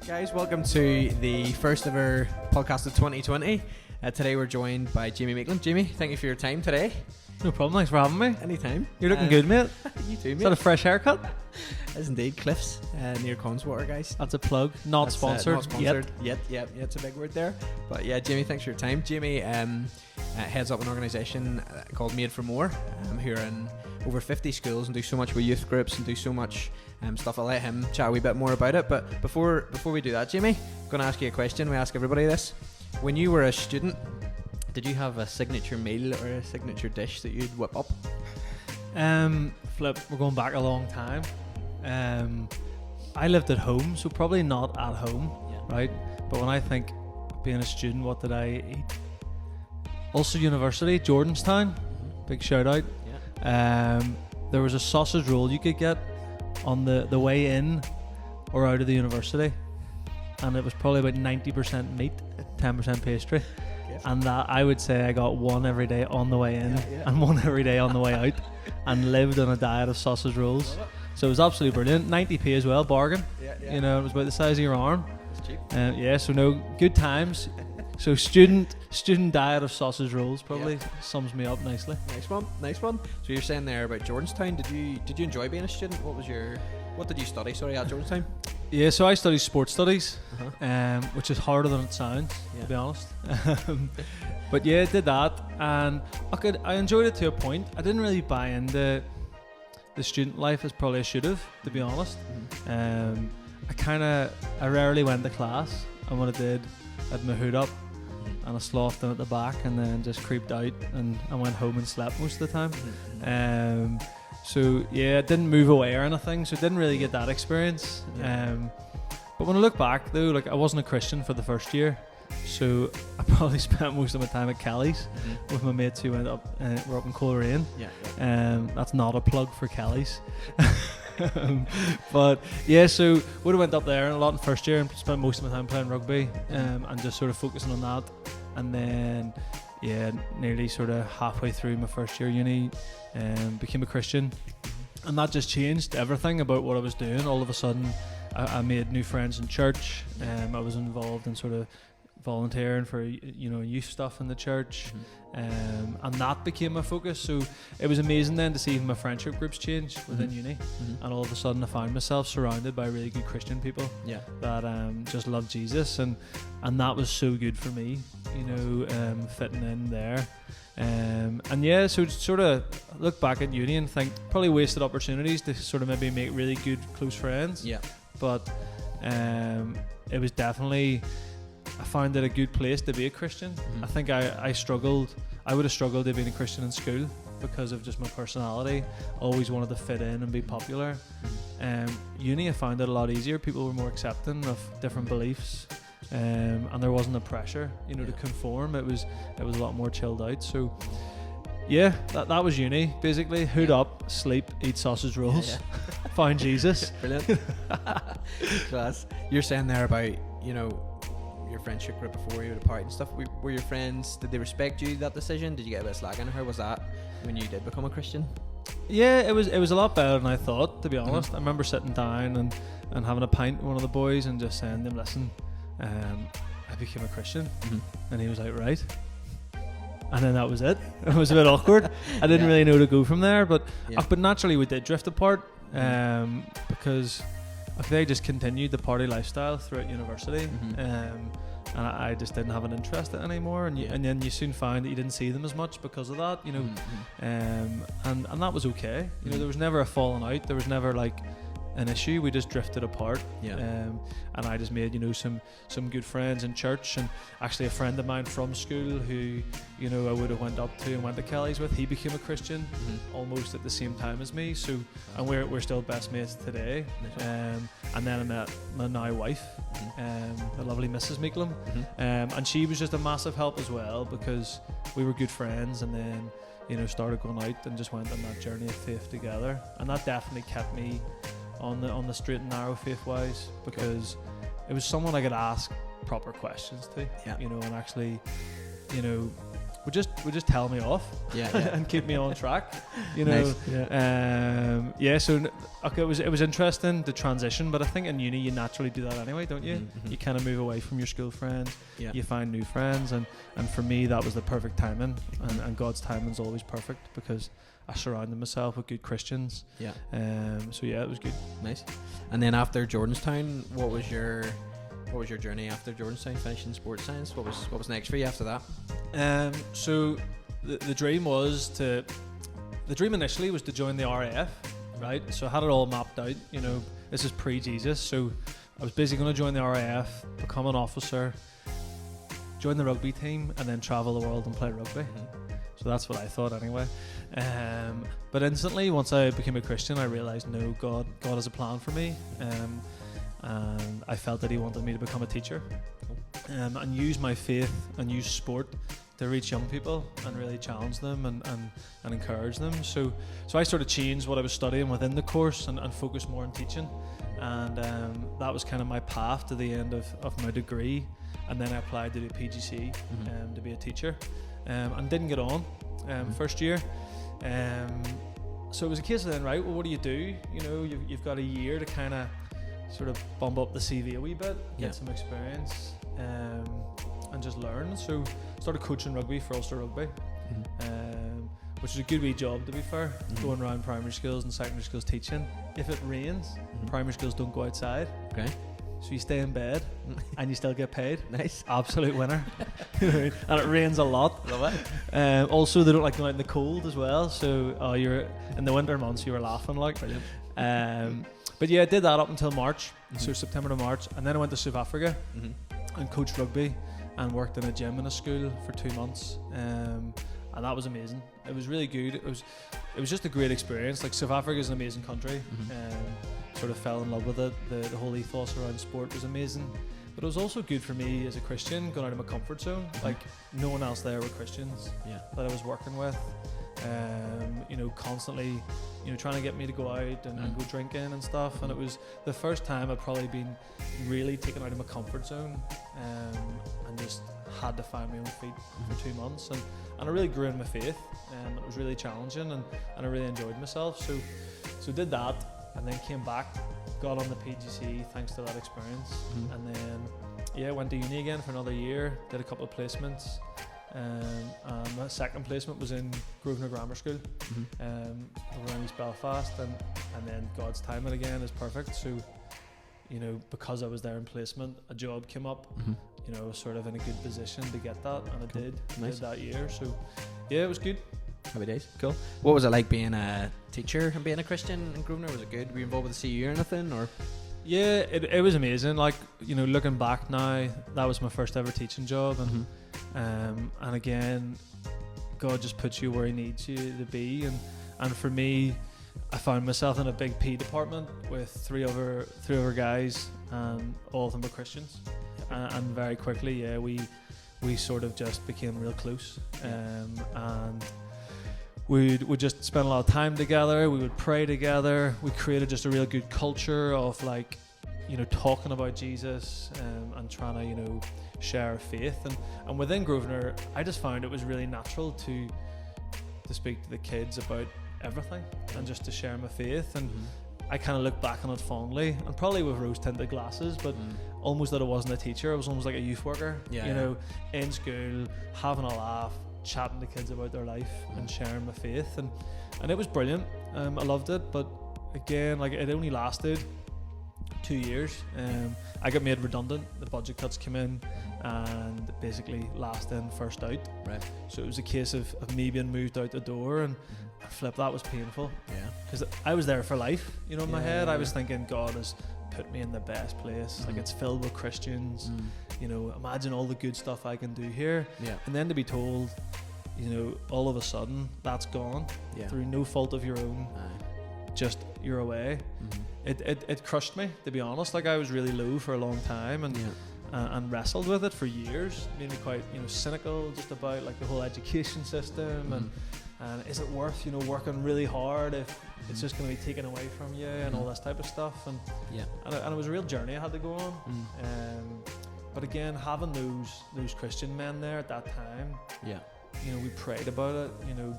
Guys, welcome to the first ever podcast of 2020. Today we're joined by Jamie Meaklim. Jamie, thank you for your time today. No problem, thanks for having me. Anytime. You're looking good, mate. You too, mate. Is that a fresh haircut? Is indeed. Cliffs near Conswater, guys. That's a plug. Not sponsored. Not sponsored yet. Yeah, it's a big word there. But yeah, Jamie, thanks for your time. Jamie heads up an organisation called Made For More, who are in over 50 schools and do so much with youth groups and do so much stuff. I'll let him chat a wee bit more about it. But before we do that, Jamie, I'm going to ask you a question. We ask everybody this. When you were a student, did you have a signature meal or a signature dish that you'd whip up? We're going back a long time. I lived at home, so probably not at home, right? But when I think being a student, what did I eat? Ulster University, Jordanstown, big shout out. There was a sausage roll you could get on the way in or out of the university, and it was probably about 90% meat, 10% pastry. And that, I would say, I got one every day on the way in and one every day on the way out, and lived on a diet of sausage rolls. So it was absolutely brilliant. 90p as well, bargain. You know, it was about the size of your arm. It's cheap. So no, good times. So student diet of sausage rolls probably sums me up nicely. Nice one. So you're saying there about Jordanstown. Did you enjoy being a student? What did you study? Sorry, at Jordanstown. Yeah, so I studied sports studies, which is harder than it sounds, to be honest. But yeah, I did that, and I enjoyed it to a point. I didn't really buy into the student life as probably I should have, to be honest. I rarely went to class, and when I did, I had my hood up and I slothed in at the back, and then just creeped out, and I went home and slept most of the time. So yeah, I didn't move away or anything, so I didn't really get that experience. But when I look back though, like, I wasn't a Christian for the first year, so I probably spent most of my time at Kelly's with my mates who were up in Coleraine. That's not a plug for Kelly's. But yeah, so would have went up there a lot in first year and spent most of my time playing rugby, and just sort of focusing on that. And then nearly sort of halfway through my first year uni, became a Christian, and that just changed everything about what I was doing. All of a sudden I made new friends in church. I was involved in sort of volunteering for youth stuff in the church, and that became my focus. So it was amazing then to see my friendship groups change within uni, and all of a sudden I found myself surrounded by really good Christian people that just love Jesus, and that was so good for me, fitting in there. So sort of look back at uni and think probably wasted opportunities to sort of maybe make really good close friends. But it was definitely, I found it a good place to be a Christian. I think I would have struggled to be a Christian in school because of just my personality. Always wanted to fit in and be popular. Uni, I found it a lot easier. People were more accepting of different beliefs, and there wasn't the pressure, to conform. It was a lot more chilled out. So yeah, that was uni basically. Hood up, sleep, eat sausage rolls, find Jesus. Brilliant. Class. You're saying there about your friendship group before you would party and stuff. Were your friends, did they respect you, that decision? Did you get a bit of slack in? How was that when you did become a Christian? Yeah, it was a lot better than I thought, to be honest. I remember sitting down and having a pint with one of the boys and just saying to him, listen, I became a Christian. And he was like, right. And then that was it. It was a bit awkward. I didn't really know to go from there, but naturally we did drift apart, because they just continued the party lifestyle throughout university, and I just didn't have an interest in it anymore. And then you soon find that you didn't see them as much because of that, and that was okay. There was never a falling out. There was never like an issue. We just drifted apart. And I just made some good friends in church, and actually a friend of mine from school who I would have went up to and went to Kelly's with, he became a Christian almost at the same time as me. So and we're still best mates today. And then I met my now wife, the lovely Mrs. Meaklim, and she was just a massive help as well, because we were good friends, and then started going out and just went on that journey of faith together. And that definitely kept me on the straight and narrow faith wise, because it was someone I could ask proper questions to, and actually would just tell me off, and keep me on track, you know. Nice. So okay, it was interesting the transition, but I think in uni you naturally do that anyway, don't you? Mm-hmm. You kind of move away from your school friends, Yeah. you find new friends, and for me that was the perfect timing, and God's timing's always perfect because I surrounded myself with good Christians. Yeah. So yeah, it was good. Nice. And then after Jordanstown, what was your journey after Jordanstown, finishing sports science? What was next for you after that? So the dream initially was to join the RAF, right? So I had it all mapped out, you know. This is pre-Jesus, so I was basically going to join the RAF, become an officer, join the rugby team, and then travel the world and play rugby. Mm-hmm. So that's what I thought anyway. But instantly, once I became a Christian, I realised, no, God has a plan for me. And I felt that he wanted me to become a teacher, and use my faith and use sport to reach young people and really challenge them and encourage them. So I sort of changed what I was studying within the course and focused more on teaching. And that was kind of my path to the end of my degree. And then I applied to do PGC to be a teacher, and didn't get on first year. So it was a case of then, right, well, what do? You know, you've got a year to kind of sort of bump up the CV a wee bit, get some experience, and just learn. So started coaching rugby for Ulster Rugby, which is a good wee job, to be fair, going around primary schools and secondary schools teaching. If it rains, primary schools don't go outside. Okay. So you stay in bed and you still get paid. Nice. Absolute winner. And it rains a lot. Love it. Also, they don't like going out in the cold as well. So you're in the winter months, you were laughing like. Brilliant. But yeah, I did that up until March, so September to March, and then I went to South Africa and coached rugby and worked in a gym in a school for 2 months, and that was amazing. It was really good. It was just a great experience. Like, South Africa is an amazing country, sort of fell in love with it. The whole ethos around sport was amazing, but it was also good for me as a Christian, going out of my comfort zone. Like, no one else there were Christians that I was working with. You know, constantly, you know, trying to get me to go out and go drinking and stuff. And it was the first time I'd probably been really taken out of my comfort zone, and just had to find my own feet for 2 months. And I really grew in my faith, and it was really challenging, and I really enjoyed myself. So did that, and then came back, got on the PGC thanks to that experience. And then went to uni again for another year, did a couple of placements. And my second placement was in Grosvenor Grammar School, over in East Belfast, and then God's timing again is perfect. So, you know, because I was there in placement, a job came up. You know, I was sort of in a good position to get that, and I did. Nice. Did that year. So yeah, it was good. Happy days. Cool. What was it like being a teacher and being a Christian in Grosvenor? Was it good? Were you involved with the CU or anything, or? Yeah, it was amazing. Like, you know, looking back now, that was my first ever teaching job, and again, God just puts you where He needs you to be, and for me, I found myself in a big P department with three other guys, and all of them were Christians, and very quickly, we sort of just became real close, and we'd just spend a lot of time together. We would pray together. We created just a real good culture of, like, you know, talking about Jesus, and trying to, you know, share our faith. And within Grosvenor, I just found it was really natural to speak to the kids about everything and just to share my faith. And I kind of look back on it fondly, and probably with rose-tinted glasses, but almost that I wasn't a teacher. I was almost like a youth worker, you know, in school, having a laugh, chatting to kids about their life and sharing my faith, and it was brilliant. I loved it, but again, like, it only lasted 2 years. I got made redundant. The budget cuts came in, and basically last in, first out. Right. So it was a case of me being moved out the door, and flip, that was painful. Yeah. Because I was there for life, you know, in my head. I was thinking, God has put me in the best place. Like, it's filled with Christians. You know, imagine all the good stuff I can do here. Yeah. And then to be told, you know, all of a sudden that's gone through no fault of your own. Just you're away. It crushed me, to be honest. Like, I was really low for a long time, and wrestled with it for years. Made me quite, you know, cynical just about, like, the whole education system, and is it worth, you know, working really hard if it's just going to be taken away from you, and all this type of stuff. And it was a real journey I had to go on. But again, having those Christian men there at that time, you know, we prayed about it. You know,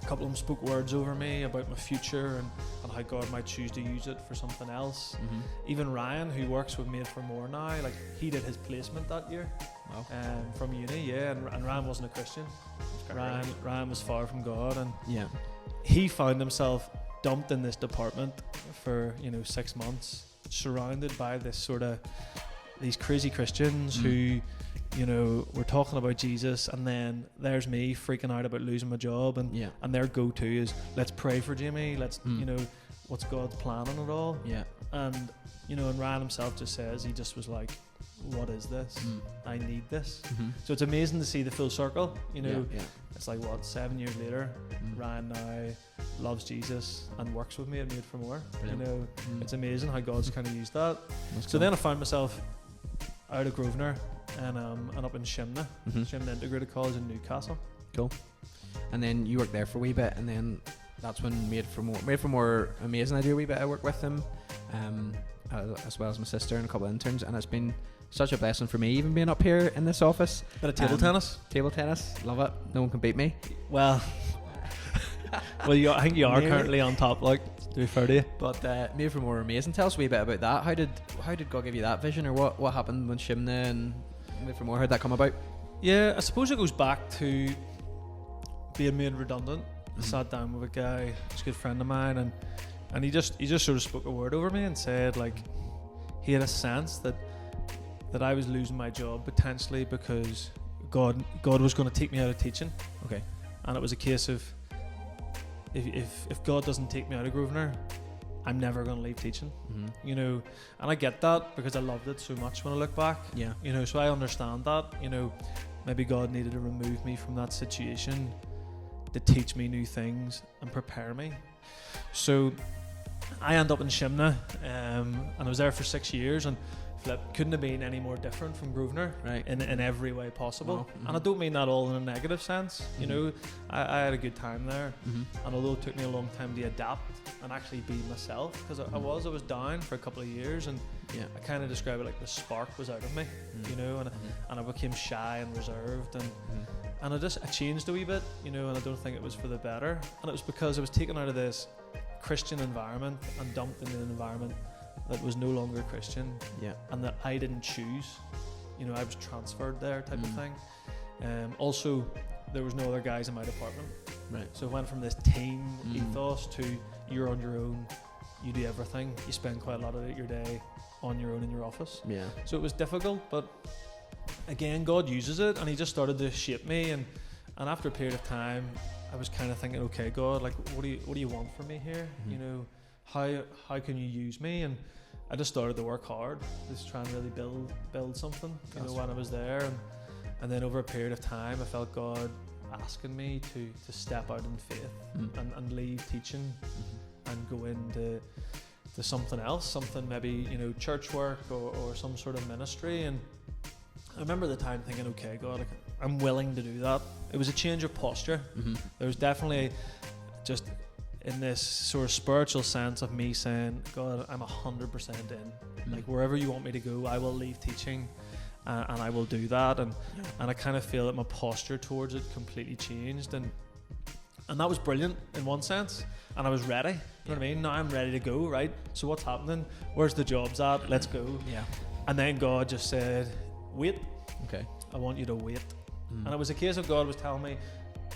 a couple of them spoke words over me about my future and how God might choose to use it for something else. Even Ryan, who works with Made For More N.I, like he did his placement that year. Wow. From uni, and Ryan wasn't a Christian. Ryan was far from God, and he found himself dumped in this department for 6 months, surrounded by this sort of these crazy Christians who were talking about Jesus, and then there's me freaking out about losing my job, and their go-to is, let's pray for Jamie, let's what's God's plan on it all. And and Ryan himself just says, he just was like, what is this? I need this. So it's amazing to see the full circle. It's like, what, 7 years later, Ryan now loves Jesus and works with me at Made For More. It's amazing how God's kind of used that. So then I found myself out of Grosvenor and up in Shimna, Shimna Integrated College in Newcastle. Cool. And then you worked there for a wee bit, and then that's when Made For More, amazing. I do a wee bit of work with them, as well as my sister and a couple of interns, and it's been such a blessing for me, even being up here in this office. Bit of table tennis. Table tennis, love it. No one can beat me. Well, I think you are currently on top, like, to be fair to you. But Made For More, amazing. Tell us a wee bit about that. How did God give you that vision, or what happened when Shimna and Made For More, how'd that come about? Yeah, I suppose it goes back to being made redundant. I sat down with a guy, he's a good friend of mine, and he just sort of spoke a word over me and said, like, he had a sense that I was losing my job potentially because God was going to take me out of teaching. Okay. And it was a case of, if God doesn't take me out of Grosvenor, I'm never going to leave teaching. And I get that because I loved it so much when I look back. So I understand that. Maybe God needed to remove me from that situation to teach me new things and prepare me. So I ended up in Shimna, and I was there for 6 years, and couldn't have been any more different from Grosvenor, right, in every way possible. And I don't mean that all in a negative sense. I had a good time there, and although it took me a long time to adapt and actually be myself, because I was down for a couple of years, and I kind of describe it like the spark was out of me, and I became shy and reserved, and I changed a wee bit, and I don't think it was for the better, and it was because I was taken out of this Christian environment and dumped into an environment that was no longer Christian, and that I didn't choose. I was transferred there, type of thing. Also, there was no other guys in my department, right? So it went from this team ethos to you're on your own, you do everything, you spend quite a lot of your day on your own in your office. So it was difficult, but again, God uses it, and He just started to shape me, and after a period of time, I was kind of thinking, okay, God, like, what do you want from me here? How can you use me? And I just started to work hard, just trying to really build something, when I was there, and then over a period of time, I felt God asking me to step out in faith and leave teaching and go into something else, something maybe church work or some sort of ministry. And I remember the time thinking, okay, God, like, I'm willing to do that. It was a change of posture. There was definitely just in this sort of spiritual sense of me saying, God, I'm 100% in. Like, wherever you want me to go, I will leave teaching, and I will do that. And I kind of feel that my posture towards it completely changed, and that was brilliant in one sense. And I was ready. You know what I mean? Now I'm ready to go, right? So what's happening? Where's the jobs at? Let's go. And then God just said, wait. Okay. I want you to wait. And it was a case of God was telling me,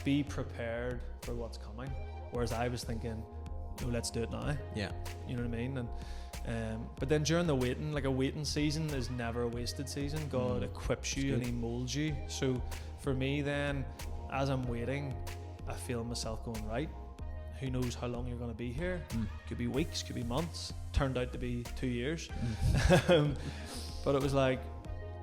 be prepared for what's coming. Whereas I was thinking, oh, let's do it now. You know what I mean? And but then during the waiting, like, a waiting season is never a wasted season. God equips you and He molds you. So for me then, as I'm waiting, I feel myself going, right, who knows how long you're going to be here? Could be weeks, could be months. Turned out to be 2 years. But it was like,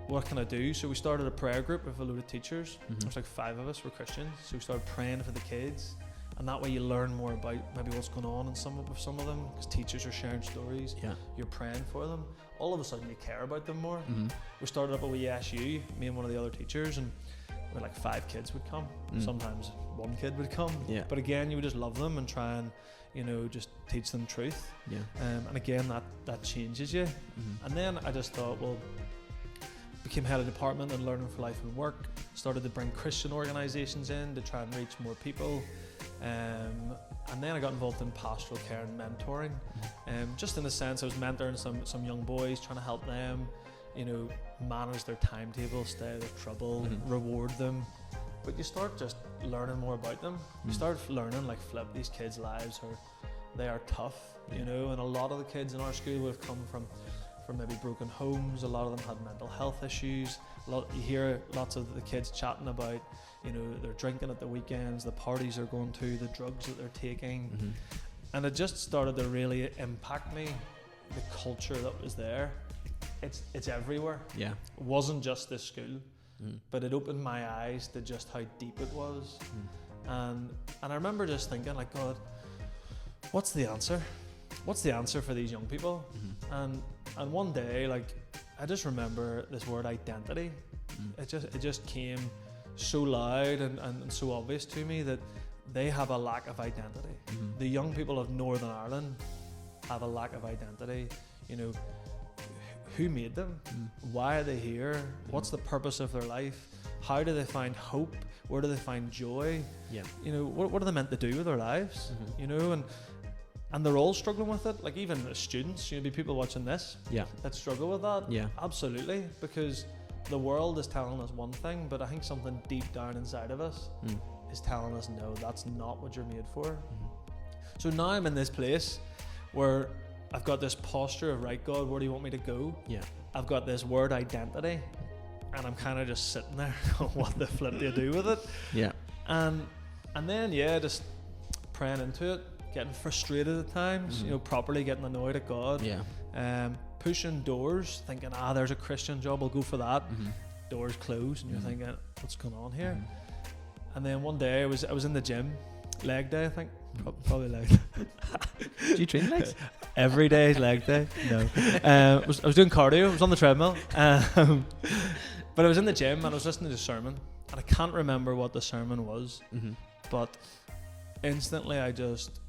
what can I do? So we started a prayer group with a load of teachers. There's like 5 of us were Christians. So we started praying for the kids. And that way you learn more about maybe what's going on with some of them, because teachers are sharing stories. You're praying for them. All of a sudden you care about them more. We started up a wee SU, me and one of the other teachers, and we had like 5 kids would come. Sometimes 1 kid would come. But again, you would just love them and try and just teach them truth. And again, that changes you. And then I just thought, well, became head of department and learning for life and work. started to bring Christian organisations in to try and reach more people. And then I got involved in pastoral care and mentoring. Just in the sense I was mentoring some young boys, trying to help them, you know, manage their timetable, stay out of trouble, reward them. But you start just learning more about them. You start learning, like, flip, these kids' lives they are tough, you know, and a lot of the kids in our school would have come from maybe broken homes. A lot of them had mental health issues. You hear lots of the kids chatting about, you know, they're drinking at the weekends, the parties they're going to, the drugs that they're taking. And it just started to really impact me, the culture that was there. It's everywhere. Yeah. It wasn't just this school, but it opened my eyes to just how deep it was. And I remember just thinking, like, God, what's the answer? What's the answer for these young people? And one day, like, I just remember this word identity. It just came so loud and so obvious to me that they have a lack of identity. The young people of Northern Ireland have a lack of identity. You know, who made them? Why are they here? What's the purpose of their life? How do they find hope? Where do they find joy? You know, what are they meant to do with their lives? You know, and they're all struggling with it. Like, even as students, you know, be people watching this that struggle with that. Absolutely, because the world is telling us one thing, but I think something deep down inside of us is telling us, no, that's not what you're made for. So now I'm in this place where I've got this posture of, right, God, where do you want me to go? I've got this word identity, and I'm kind of just sitting there what the flip do you do with it? And then just praying into it, getting frustrated at times, you know, properly getting annoyed at God. Pushing doors, thinking, there's a Christian job, I'll go for that. Doors closed, and you're thinking, what's going on here? And then one day I was in the gym, leg day, I think. Probably leg day. Do you train legs? Every day is leg day. No. I was doing cardio, I was on the treadmill. But I was in the gym and I was listening to a sermon, and I can't remember what the sermon was, but instantly I just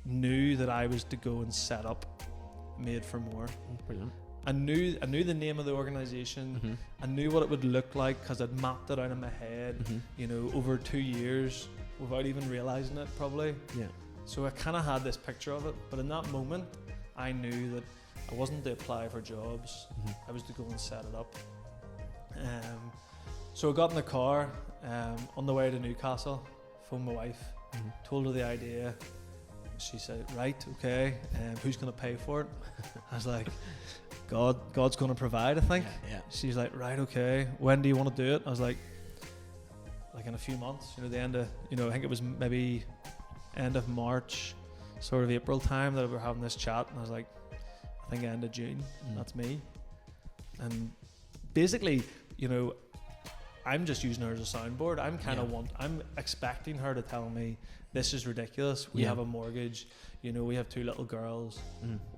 knew that I was to go and set up Made For More. Brilliant. I knew the name of the organisation. I knew what it would look like because I'd mapped it out in my head, you know, over 2 years without even realising it, probably. So I kind of had this picture of it, but in that moment I knew that I wasn't to apply for jobs. I was to go and set it up. So I got in the car on the way to Newcastle, phoned my wife, told her the idea. She said, right, okay, who's going to pay for it? I was like, God's going to provide, I think. She's like, right, okay, when do you want to do it? I was like in a few months, you know, the end of, you know, I think it was maybe end of March, sort of April time that we were having this chat, and I was like, I think end of June, that's me. And basically, you know, I'm just using her as a soundboard. I'm expecting her to tell me, this is ridiculous. We have a mortgage. You know, we have 2 little girls.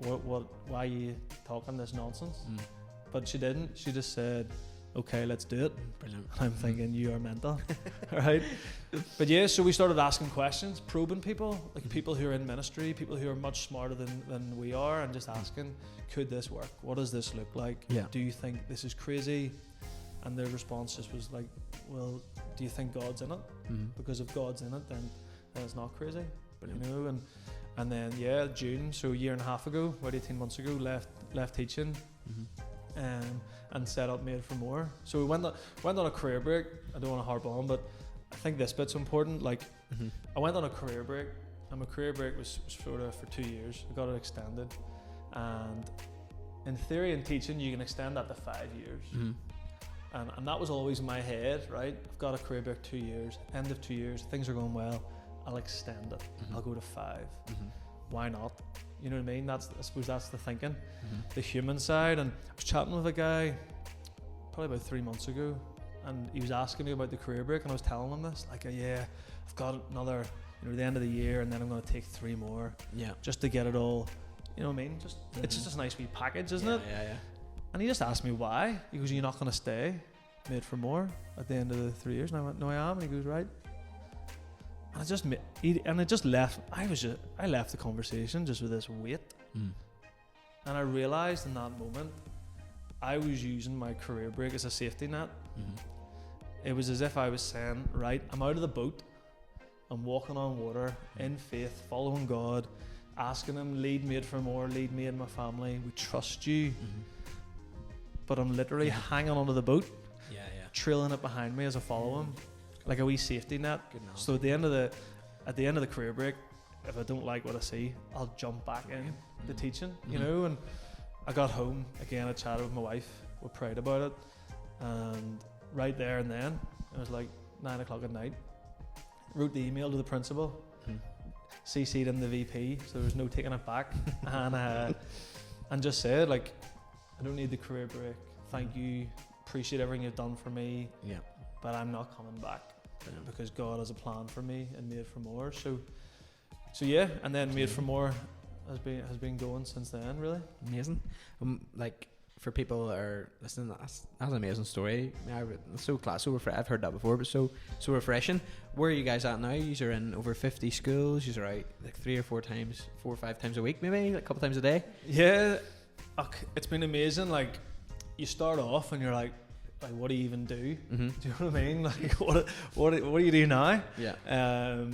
Why are you talking this nonsense? But she didn't. She just said, okay, let's do it. Brilliant. I'm thinking, you are mental. Right? But so we started asking questions, probing people, like people who are in ministry, people who are much smarter than we are, and just asking, could this work? What does this look like? Do you think this is crazy? And their response just was like, well, do you think God's in it? Because if God's in it, then it's not crazy. Brilliant. You know, and then June, so a year and a half ago, about 18 months ago, left teaching, and set up Made For More. So we went on a career break. I don't want to harp on, but I think this bit's important. Like, I went on a career break, and my career break was sort of for 2 years. I got it extended, and in theory, in teaching, you can extend that to 5 years. And that was always in my head, right? I've got a career break 2 years, end of 2 years, things are going well, I'll extend it. I'll go to 5. Why not? You know what I mean? I suppose that's the thinking, the human side. And I was chatting with a guy probably about 3 months ago, and he was asking me about the career break, and I was telling him this, like, I've got another, you know, the end of the year, and then I'm going to take 3 more, just to get it all, you know what I mean? Just it's just a nice wee package, isn't it? And he just asked me why. He goes, you're not going to stay Made For More at the end of the 3 years? And I went, no, I am. And he goes, right. And I just left. I left the conversation just with this weight. And I realised in that moment, I was using my career break as a safety net. it was as if I was saying, right, I'm out of the boat, I'm walking on water in faith, following God, asking him, lead Made For More, lead me and my family, we trust you. But I'm literally hanging onto the boat, trailing it behind me as I follow him, like a wee safety net. So at the end of the career break, if I don't like what I see, I'll jump back in the teaching, you know. And I got home again, I chatted with my wife, we prayed about it, and right there and then it was like 9 o'clock at night, wrote the email to the principal, CC'd in the VP, so there was no taking it back, and just said, like, I don't need the career break, thank you, appreciate everything you've done for me, but I'm not coming back because God has a plan for me and Made For More. So yeah, and then Made For More has been going since then, really. Amazing. Like, for people that are listening, that's an amazing story. It's so class, so I've heard that before, but so refreshing. Where are you guys at now? You are in over 50 schools. You are out like 3 or 4 or 5 times a week, maybe like a couple times a day. Yeah, it's been amazing. Like, you start off and you're like, what do you even do? Do you know what I mean? Like, what do you do now? Yeah.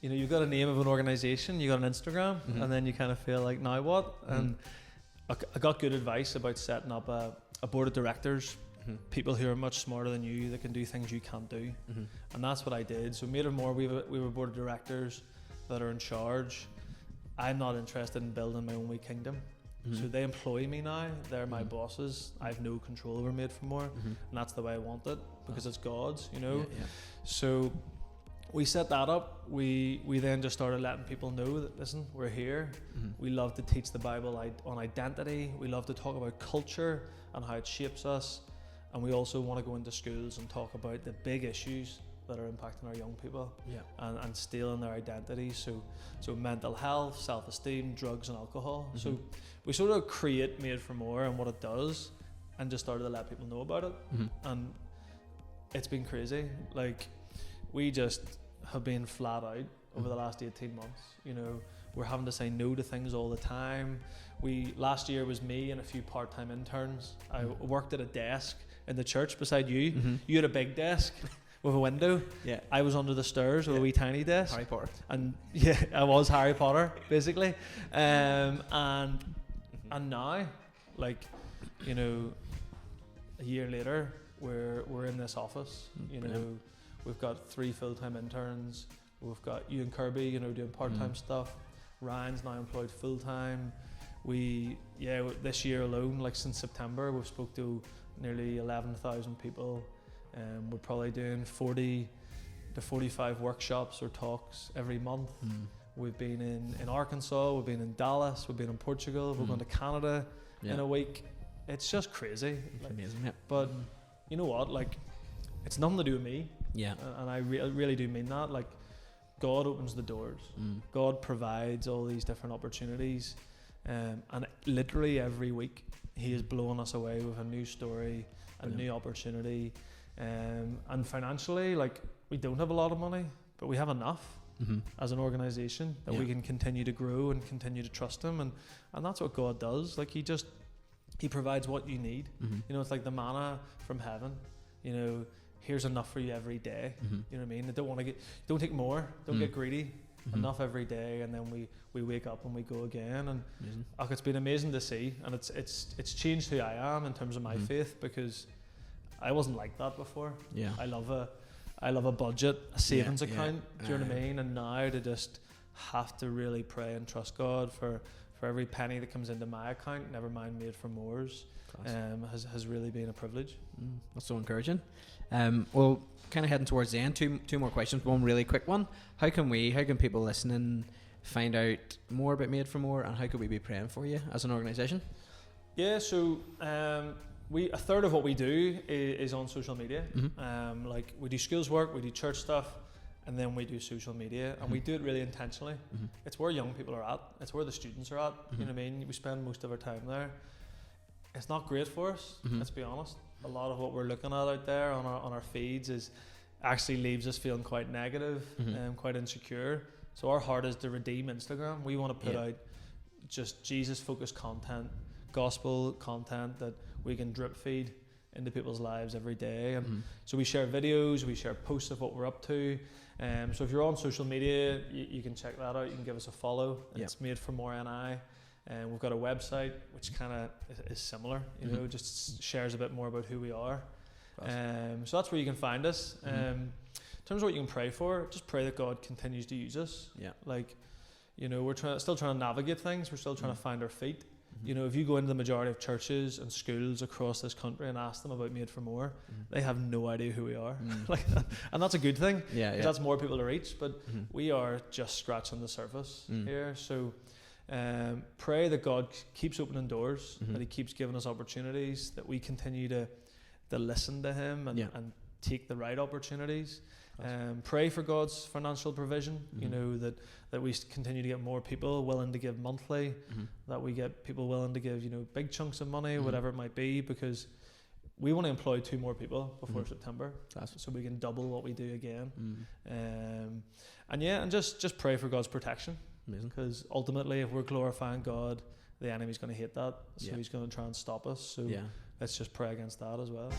You know, you've got a name of an organisation, you got an Instagram, and then you kind of feel like, now what? And I got good advice about setting up a board of directors, people who are much smarter than you, that can do things you can't do, and that's what I did. So Made For More, we have a board of directors that are in charge. I'm not interested in building my own wee kingdom, so they employ me now. They're my bosses. I have no control over Made For More, and that's the way I want it, because it's God's, you know. So we set that up. We then just started letting people know that, listen, we're here. We love to teach the Bible on identity. We love to talk about culture and how it shapes us. And we also want to go into schools and talk about the big issues that are impacting our young people and stealing their identity. So mental health, self-esteem, drugs and alcohol. So we sort of create Made For More and what it does, and just started to let people know about it. And it's been crazy. Like, we just have been flat out over the last 18 months. You know, we're having to say no to things all the time. Last year was me and a few part-time interns. I worked at a desk in the church beside you. You had a big desk with a window. Yeah. I was under the stairs with a wee tiny desk. Harry Potter. And yeah, I was Harry Potter basically. And now, like, you know, a year later, we're in this office. You know, we've got 3 full-time interns. We've got you and Kirby, you know, doing part-time stuff. Ryan's now employed full-time. This year alone, like since September, we've spoke to nearly 11,000 people. We're probably doing 40 to 45 workshops or talks every month. We've been in Arkansas, we've been in Dallas, we've been in Portugal, we're going to Canada in a week. It's just crazy. It's amazing, But you know what? Like, it's nothing to do with me. Yeah. And I really do mean that. Like, God opens the doors. God provides all these different opportunities. And literally every week, He is blowing us away with a new story, a new opportunity. And financially, like, we don't have a lot of money, but we have enough as an organisation that we can continue to grow and continue to trust Him. And that's what God does. Like, He provides what you need. You know, it's like the manna from heaven. You know, here's enough for you every day. You know what I mean? Don't take more. Don't get greedy. Enough every day, and then we wake up and we go again. And it's been amazing to see, and it's changed who I am in terms of my faith, because I wasn't like that before. Yeah, I love a budget, a savings account. Do you know what I mean? And now to just have to really pray and trust God for every penny that comes into my account, never mind Made For More's, has really been a privilege. That's so encouraging. Well, kind of heading towards the end, two more questions. One really quick one. How can people listening find out more about Made For More, and how could we be praying for you as an organisation? Yeah, so a third of what we do is on social media. Like, we do schools work, we do church stuff, and then we do social media, and we do it really intentionally. It's where young people are at. It's where the students are at. You know what I mean? We spend most of our time there. It's not great for us, let's be honest. A lot of what we're looking at out there on our feeds actually leaves us feeling quite negative and quite insecure. So our heart is to redeem Instagram. We want to put out just Jesus-focused content, gospel content that we can drip feed into people's lives every day. And so we share videos, we share posts of what we're up to. So if you're on social media, you can check that out. You can give us a follow. It's Made For More N.I. And we've got a website which kind of is similar, you know, just shares a bit more about who we are. So that's where you can find us. In terms of what you can pray for, just pray that God continues to use us. Like, you know, we're still trying to navigate things. We're still trying to find our feet. You know, if you go into the majority of churches and schools across this country and ask them about Made For More, they have no idea who we are. Like, and that's a good thing. That's more people to reach. But we are just scratching the surface here. So pray that God keeps opening doors, that He keeps giving us opportunities, that we continue to listen to Him and take the right opportunities. Pray for God's financial provision, you know, that we continue to get more people willing to give monthly, that we get people willing to give, you know, big chunks of money, whatever it might be, because we want to employ 2 more people before September, so we can double what we do again. And just pray for God's protection, because ultimately if we're glorifying God, the enemy's going to hate that, so he's going to try and stop us. So let's just pray against that as well.